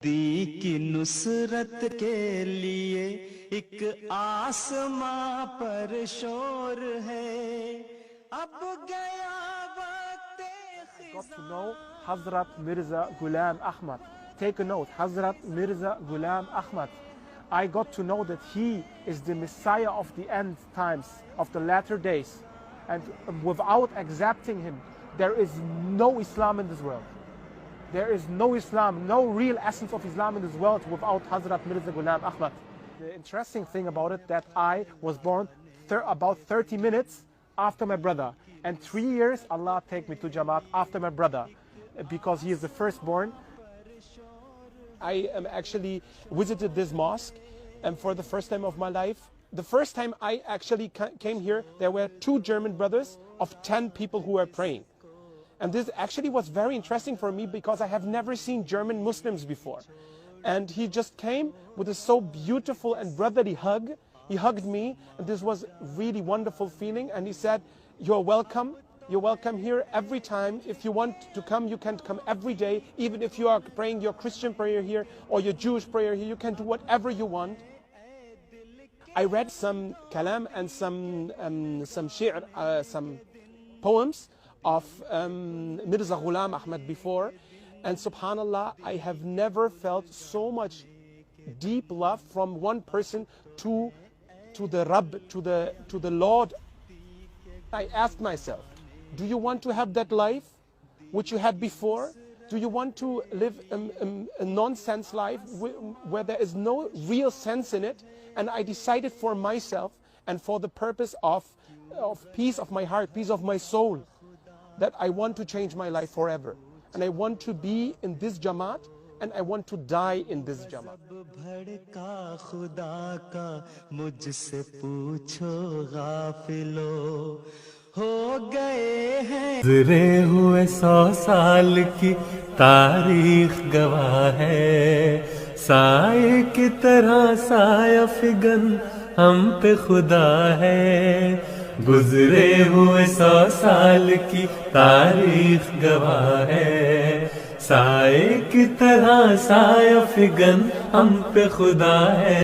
दी की नुसरत के लिए एक आसमां पर शोर है अब गया वक्त got to know Hazrat Mirza Ghulam Ahmad. Take a note, Hazrat Mirza Ghulam Ahmad. I got to know that he is the Messiah of the end times, of the latter days. And without accepting him, there is no Islam in this world. There is no Islam, no real essence of Islam in this world without Hazrat Mirza Ghulam Ahmad. The interesting thing about it that I was born about 30 minutes after my brother. And 3 years, Allah take me to Jamaat after my brother, because he is the firstborn. I actually visited this mosque and for the first time of my life. The first time I actually came here, there were 2 German brothers of 10 people who were praying. And this actually was very interesting for me because I have never seen German Muslims before. And he just came with a so beautiful and brotherly hug. He hugged me, and this was really wonderful feeling. And he said, "You're welcome. You're welcome here every time. If you want to come, you can come every day. Even if you are praying your Christian prayer here or your Jewish prayer here, you can do whatever you want." I read some kalam and some shi'r, some poems of Mirza Ghulam Ahmad before, and subhanallah, I have never felt so much deep love from one person to the Rabb, to the Lord. I asked myself, do you want to have that life which you had before? Do you want to live a nonsense life where there is no real sense in it? And I decided for myself and for the purpose of peace of my heart, peace of my soul, that I want to change my life forever. And I want to be in this Jamaat, and I want to die in this Jamaat. गुज़रे हुए 100 साल की तारीख गवाह है साए की तरह साया फिगन हम पे खुदा है गुज़रे हुए 100 साल की तारीख गवाह है साए की तरह साया फिगन हम पे खुदा है